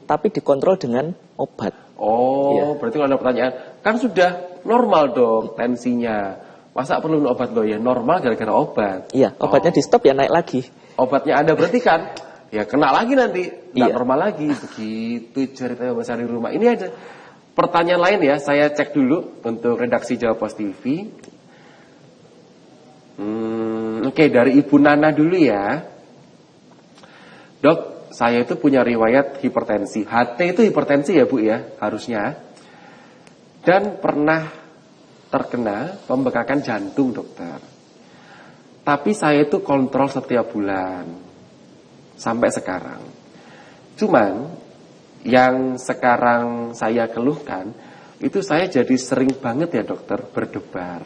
tapi dikontrol dengan obat. Oh, ya. Berarti kalau ada pertanyaan, kan sudah normal dong tensinya. Masa perlu minum obat loh ya? Normal gara-gara obat. Iya, obatnya di stop ya naik lagi. Obatnya Anda berarti kan ya kena lagi nanti, nggak normal lagi. Begitu ceritanya besar di rumah. Ini ada pertanyaan lain ya, saya cek dulu untuk redaksi Jawa Pos TV. Oke, dari Ibu Nana dulu ya. Dok, saya itu punya riwayat hipertensi. HT itu hipertensi ya Bu ya, harusnya. Dan pernah terkena pembekakan jantung dokter. Tapi saya itu kontrol setiap bulan. Sampai sekarang. Cuman, yang sekarang saya keluhkan, itu saya jadi sering banget ya dokter berdebar.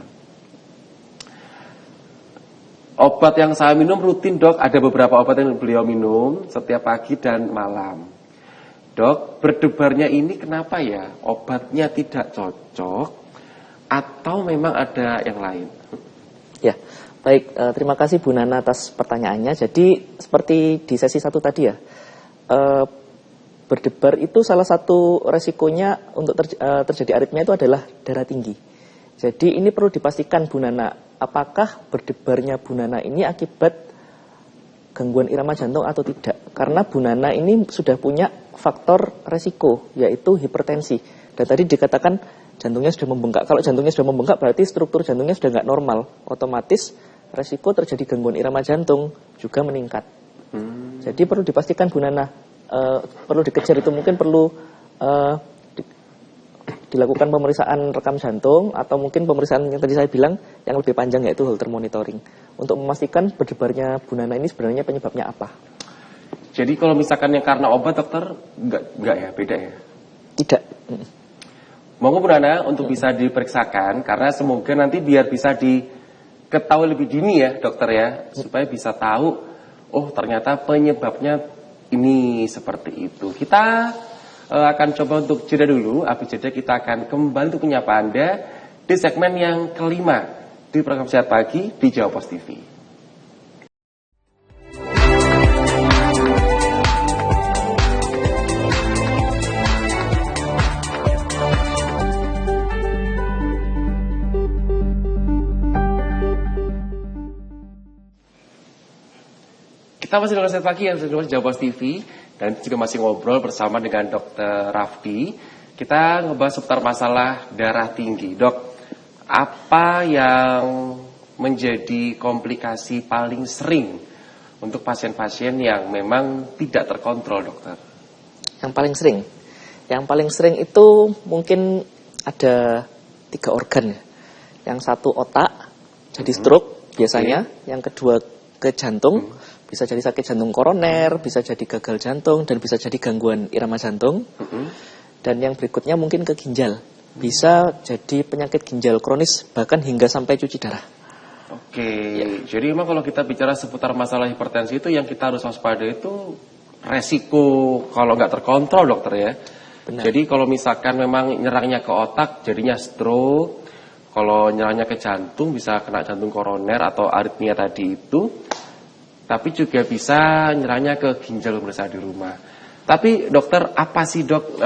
Obat yang saya minum rutin dok, ada beberapa obat yang beliau minum setiap pagi dan malam. Dok, berdebarnya ini kenapa ya? Obatnya tidak cocok atau memang ada yang lain? Ya, baik. Terima kasih Bu Nana atas pertanyaannya. Jadi seperti di sesi 1 tadi ya, berdebar itu salah satu resikonya untuk terjadi aritmia itu adalah darah tinggi. Jadi ini perlu dipastikan Bu Nana, apakah berdebarnya Bu Nana ini akibat gangguan irama jantung atau tidak. Karena Bu Nana ini sudah punya faktor resiko, yaitu hipertensi. Dan tadi dikatakan jantungnya sudah membengkak. Kalau jantungnya sudah membengkak berarti struktur jantungnya sudah nggak normal. Otomatis resiko terjadi gangguan irama jantung juga meningkat. Jadi perlu dipastikan Bu Nana, perlu dikejar itu, mungkin perlu dilakukan pemeriksaan rekam jantung atau mungkin pemeriksaan yang tadi saya bilang yang lebih panjang, yaitu Holter monitoring, untuk memastikan berdebarnya Bu Nana ini sebenarnya penyebabnya apa. Jadi kalau misalkan yang karena obat dokter enggak ya, beda ya? Tidak. Monggo Bu Nana untuk bisa diperiksakan, karena semoga nanti biar bisa diketahui lebih dini ya dokter ya, supaya bisa tahu, oh ternyata penyebabnya ini seperti itu. Kita akan coba untuk jeda dulu, habis jeda kita akan kembali untuk menyapa Anda di segmen yang kelima di program Sehat Pagi di Jawa Post TV. Kita masih dengan Sehat Pagi yang sudah Jawa Post TV dan juga masih ngobrol bersama dengan Dr. Rafdi. Kita ngebahas seputar masalah darah tinggi. Dok, apa yang menjadi komplikasi paling sering untuk pasien-pasien yang memang tidak terkontrol, dokter? Yang paling sering itu mungkin ada 3 organ. Yang satu otak, jadi stroke biasanya. Yang kedua ke jantung, bisa jadi sakit jantung koroner, bisa jadi gagal jantung, dan bisa jadi gangguan irama jantung. Dan yang berikutnya mungkin ke ginjal, bisa jadi penyakit ginjal kronis, bahkan hingga sampai cuci darah. Oke, jadi memang kalau kita bicara seputar masalah hipertensi itu yang kita harus waspada itu resiko kalau nggak terkontrol, dokter ya. Benar. Jadi kalau misalkan memang nyerangnya ke otak jadinya stroke, kalau nyerangnya ke jantung bisa kena jantung koroner atau aritmia tadi itu, tapi juga bisa nyerangnya ke ginjal pemirsa di rumah. Tapi dokter, apa sih dok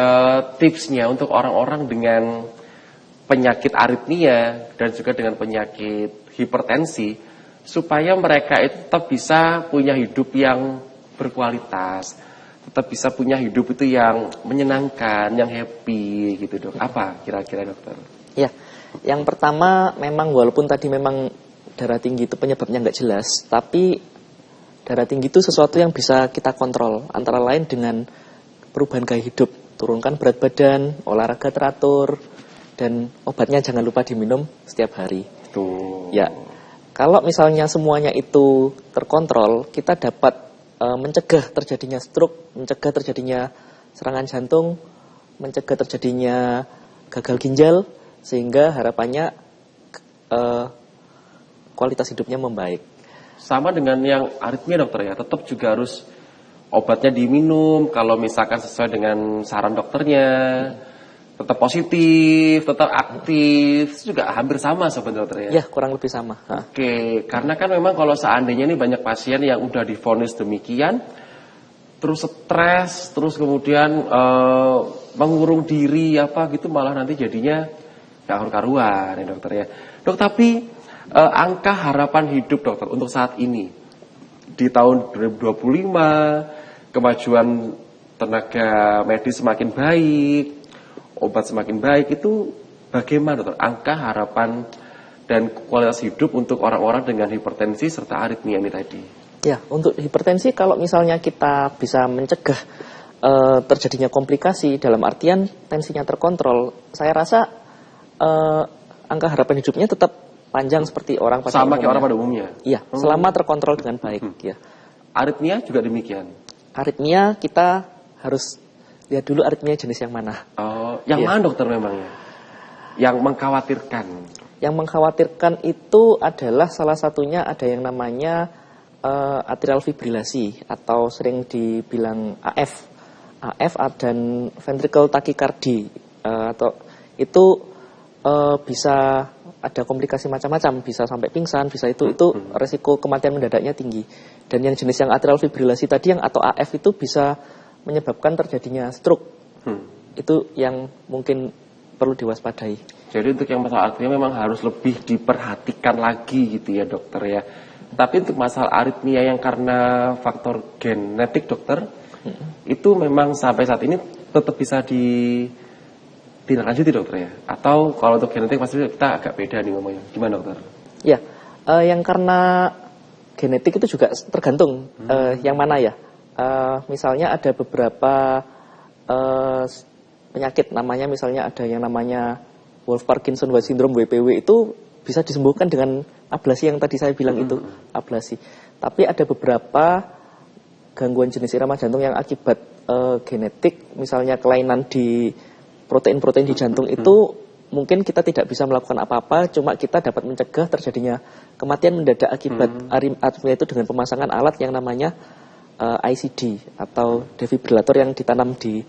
tipsnya untuk orang-orang dengan penyakit aritmia dan juga dengan penyakit hipertensi supaya mereka itu tetap bisa punya hidup yang berkualitas, tetap bisa punya hidup itu yang menyenangkan, yang happy gitu dok? Apa kira-kira dokter? Ya, yang pertama memang walaupun tadi memang darah tinggi itu penyebabnya nggak jelas, tapi darah tinggi itu sesuatu yang bisa kita kontrol, antara lain dengan perubahan gaya hidup, turunkan berat badan, olahraga teratur, dan obatnya jangan lupa diminum setiap hari. Tuh. Ya, kalau misalnya semuanya itu terkontrol, kita dapat mencegah terjadinya stroke, mencegah terjadinya serangan jantung, mencegah terjadinya gagal ginjal, sehingga harapannya kualitas hidupnya membaik. Sama dengan yang aritmia dokter ya, tetap juga harus obatnya diminum kalau misalkan sesuai dengan saran dokternya, tetap positif, tetap aktif, itu juga hampir sama sebenarnya dokter ya? Ya, kurang lebih sama. Oke, karena kan memang kalau seandainya ini banyak pasien yang udah divonis demikian, terus stres, terus kemudian mengurung diri apa gitu, malah nanti jadinya gak karu-karuan ya dokter ya. Dok, tapi angka harapan hidup dokter untuk saat ini di tahun 2025, kemajuan tenaga medis semakin baik, obat semakin baik, itu bagaimana dokter angka harapan dan kualitas hidup untuk orang-orang dengan hipertensi serta aritmia ini tadi? Ya, untuk hipertensi kalau misalnya kita bisa mencegah terjadinya komplikasi dalam artian tensinya terkontrol, saya rasa angka harapan hidupnya tetap panjang seperti orang pada sama umumnya. kayak orang pada umumnya? Iya, selama terkontrol dengan baik. Ya. Aritmia juga demikian? Aritmia kita harus lihat dulu aritmia jenis yang mana. Oh, yang mana dokter memangnya? yang mengkhawatirkan? Yang mengkhawatirkan itu adalah salah satunya ada yang namanya atrial fibrilasi atau sering dibilang AF. AF dan ventricle tachycardia atau itu bisa ada komplikasi macam-macam, bisa sampai pingsan, bisa itu resiko kematian mendadaknya tinggi. Dan yang jenis yang atrial fibrilasi tadi yang atau AF itu bisa menyebabkan terjadinya stroke. Itu yang mungkin perlu diwaspadai. Jadi untuk yang masalah aritmia memang harus lebih diperhatikan lagi gitu ya dokter ya. Tapi untuk masalah aritmia yang karena faktor genetik dokter, itu memang sampai saat ini tetap bisa ditindaklanjuti dokter ya? Atau kalau untuk genetik pasti kita agak beda nih ngomongnya. Gimana dokter? Ya, yang karena genetik itu juga tergantung yang mana ya. Misalnya ada beberapa penyakit namanya misalnya ada yang namanya Wolff Parkinson White Syndrome WPW itu bisa disembuhkan dengan ablasi yang tadi saya bilang itu ablasi. Tapi ada beberapa gangguan jenis irama jantung yang akibat genetik, misalnya kelainan di protein-protein di jantung itu mungkin kita tidak bisa melakukan apa-apa, cuma kita dapat mencegah terjadinya kematian mendadak akibat aritmia itu dengan pemasangan alat yang namanya ICD atau defibrilator yang ditanam di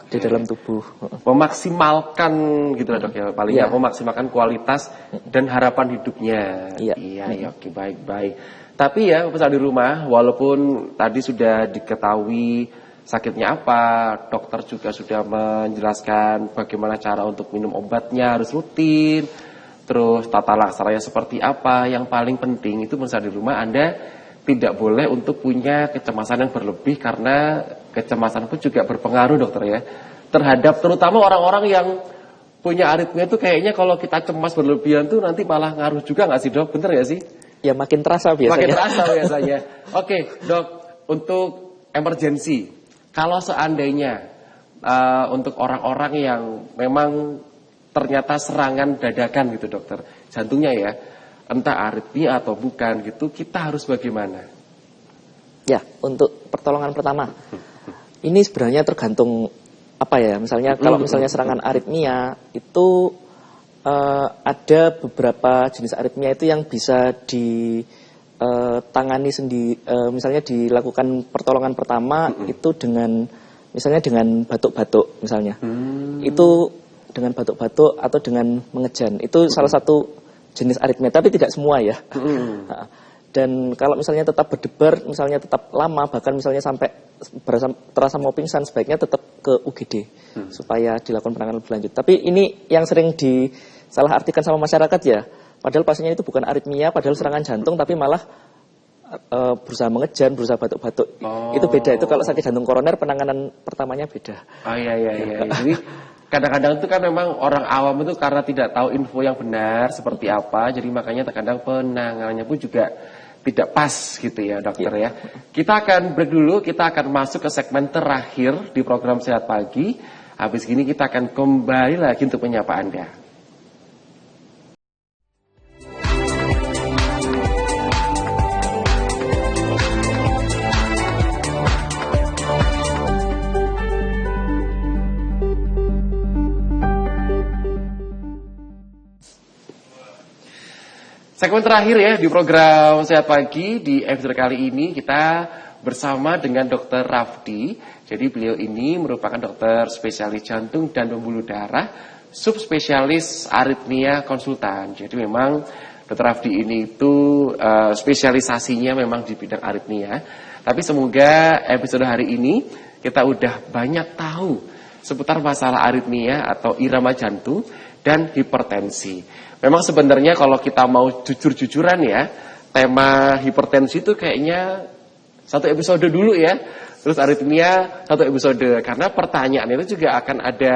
dalam tubuh. Memaksimalkan gitu lah dok ya, paling nggak memaksimalkan kualitas dan harapan hidupnya. Iya, oke, baik. Tapi ya pemirsa di rumah, walaupun tadi sudah diketahui sakitnya apa, dokter juga sudah menjelaskan bagaimana cara untuk minum obatnya harus rutin, terus tata laksananya seperti apa. Yang paling penting itu pemirsa di rumah Anda tidak boleh untuk punya kecemasan yang berlebih, karena kecemasan pun juga berpengaruh dokter ya terhadap terutama orang-orang yang punya aritmia itu kayaknya kalau kita cemas berlebihan tuh nanti malah ngaruh juga nggak sih dok? Bener nggak sih? Ya makin terasa biasanya. Makin terasa biasanya. Oke dok, untuk emergensi, kalau seandainya untuk orang-orang yang memang ternyata serangan dadakan gitu dokter, jantungnya ya, entah aritmia atau bukan gitu, kita harus bagaimana? Ya, untuk pertolongan pertama, ini sebenarnya tergantung apa ya, misalnya kalau misalnya serangan aritmia itu ada beberapa jenis aritmia itu yang bisa ditangani sendiri, misalnya dilakukan pertolongan pertama itu dengan misalnya dengan batuk-batuk misalnya, itu dengan batuk-batuk atau dengan mengejan, itu salah satu jenis aritmia, tapi tidak semua ya. Dan kalau misalnya tetap berdebar, misalnya tetap lama, bahkan misalnya sampai terasa mau pingsan, sebaiknya tetap ke UGD supaya dilakukan penanganan lebih lanjut. Tapi ini yang sering disalahartikan sama masyarakat ya. Padahal pasiennya itu bukan aritmia, padahal serangan jantung, tapi malah berusaha mengejan, berusaha batuk-batuk. Itu beda. Itu kalau sakit jantung koroner penanganan pertamanya beda. Iya. Jadi kadang-kadang itu kan memang orang awam itu karena tidak tahu info yang benar seperti apa, jadi makanya terkadang penanganannya pun juga tidak pas gitu ya dokter ya. Kita akan break dulu, kita akan masuk ke segmen terakhir di program Sehat Pagi. Habis gini kita akan kembali lagi untuk menyapa Anda. Segmen terakhir ya di program Sehat Pagi. Di episode kali ini kita bersama dengan Dr. Rafdi. Jadi beliau ini merupakan dokter spesialis jantung dan pembuluh darah, subspesialis aritmia konsultan. Jadi memang Dr. Rafdi ini itu spesialisasinya memang di bidang aritmia. Tapi semoga episode hari ini kita udah banyak tahu seputar masalah aritmia atau irama jantung dan hipertensi. Memang sebenarnya kalau kita mau jujur-jujuran ya, tema hipertensi itu kayaknya satu episode dulu ya, terus aritmia satu episode, karena pertanyaan itu juga akan ada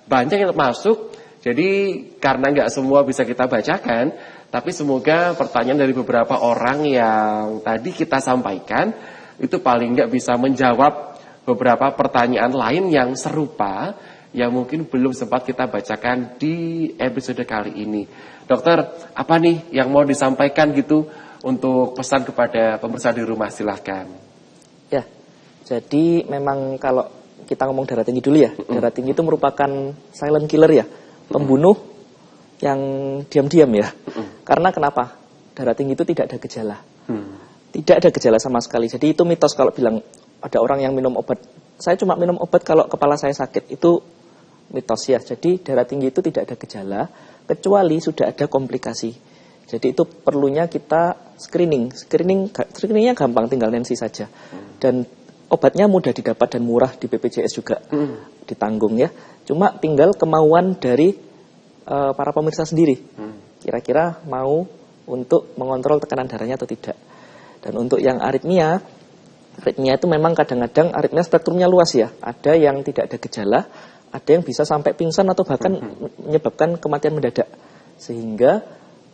banyak yang masuk. Jadi karena nggak semua bisa kita bacakan, tapi semoga pertanyaan dari beberapa orang yang tadi kita sampaikan itu paling nggak bisa menjawab beberapa pertanyaan lain yang serupa, yang mungkin belum sempat kita bacakan di episode kali ini. Dokter, apa nih yang mau disampaikan gitu untuk pesan kepada pemirsa di rumah, silahkan. Ya, jadi memang kalau kita ngomong darah tinggi dulu ya, darah tinggi itu merupakan silent killer ya, pembunuh yang diam-diam ya. Karena kenapa? Darah tinggi itu tidak ada gejala. Tidak ada gejala sama sekali. Jadi itu mitos kalau bilang ada orang yang minum obat. Saya cuma minum obat kalau kepala saya sakit. Itu mitos ya. Jadi darah tinggi itu tidak ada gejala kecuali sudah ada komplikasi. Jadi itu perlunya kita screening. Screeningnya gampang, tinggal NenSi saja. Dan obatnya mudah didapat dan murah di BPJS juga ditanggung ya. Cuma tinggal kemauan dari para pemirsa sendiri. Kira-kira mau untuk mengontrol tekanan darahnya atau tidak. Dan untuk yang aritmia itu memang kadang-kadang aritmia spektrumnya luas ya. Ada yang tidak ada gejala, ada yang bisa sampai pingsan atau bahkan menyebabkan kematian mendadak. Sehingga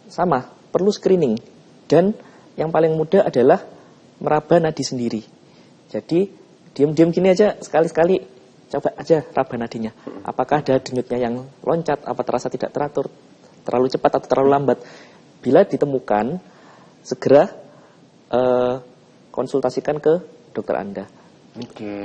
sama, perlu screening. Dan yang paling mudah adalah meraba nadi sendiri. Jadi diam-diam gini aja, sekali-sekali coba aja raba nadinya. Apakah ada denyutnya yang loncat, apa terasa tidak teratur, terlalu cepat atau terlalu lambat. Bila ditemukan, segera konsultasikan ke dokter Anda. Oke.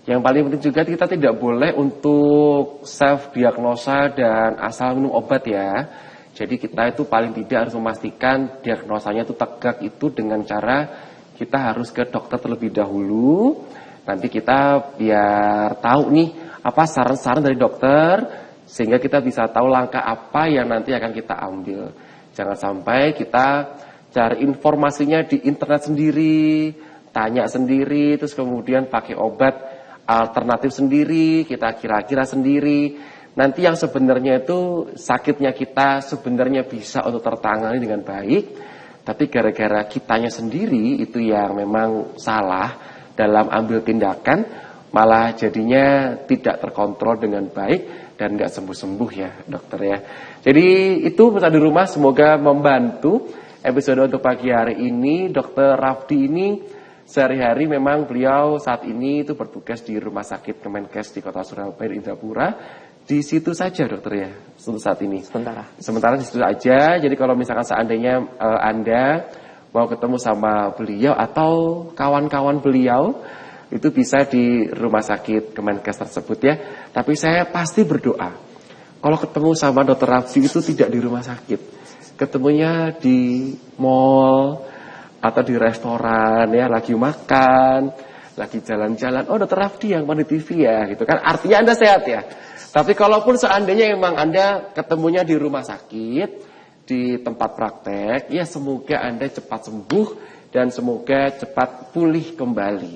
Yang paling penting juga kita tidak boleh untuk self-diagnosa dan asal minum obat ya. Jadi kita itu paling tidak harus memastikan diagnosanya itu tegak itu dengan cara kita harus ke dokter terlebih dahulu. Nanti kita biar tahu nih apa saran-saran dari dokter sehingga kita bisa tahu langkah apa yang nanti akan kita ambil. Jangan sampai kita cari informasinya di internet sendiri, tanya sendiri, terus kemudian pakai obat alternatif sendiri, kita kira-kira sendiri. Nanti yang sebenarnya itu sakitnya kita sebenarnya bisa untuk tertangani dengan baik, tapi gara-gara kitanya sendiri itu yang memang salah dalam ambil tindakan, malah jadinya tidak terkontrol dengan baik dan nggak sembuh-sembuh ya dokter ya. Jadi itu pemirsa di rumah, semoga membantu episode untuk pagi hari ini. Dokter Rafdi ini sehari-hari memang beliau saat ini itu bertugas di Rumah Sakit Kemenkes di Kota Surabaya Indrapura. Di situ saja dokter ya untuk saat ini. Sementara di situ aja. Jadi kalau misalkan seandainya Anda mau ketemu sama beliau atau kawan-kawan beliau, itu bisa di rumah sakit Kemenkes tersebut ya. Tapi saya pasti berdoa kalau ketemu sama dokter Rafdi itu tidak di rumah sakit, ketemunya di mall atau di restoran ya, lagi makan, lagi jalan-jalan. Oh, dokter Rafdi yang main di TV ya, gitu kan. Artinya Anda sehat ya. Tapi kalaupun seandainya memang Anda ketemunya di rumah sakit, di tempat praktek, ya semoga Anda cepat sembuh dan semoga cepat pulih kembali.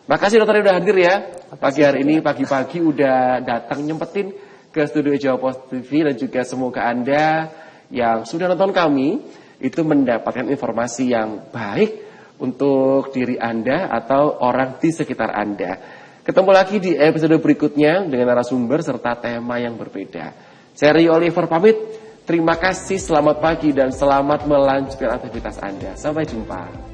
Makasih dokter udah hadir ya. Pagi hari ini, pagi-pagi udah datang nyempetin ke studio Jawa Post TV, dan juga semoga Anda yang sudah nonton kami itu mendapatkan informasi yang baik untuk diri Anda atau orang di sekitar Anda. Ketemu lagi di episode berikutnya dengan narasumber serta tema yang berbeda. Saya Rio Oliver pamit. Terima kasih, selamat pagi dan selamat melanjutkan aktivitas Anda. Sampai jumpa.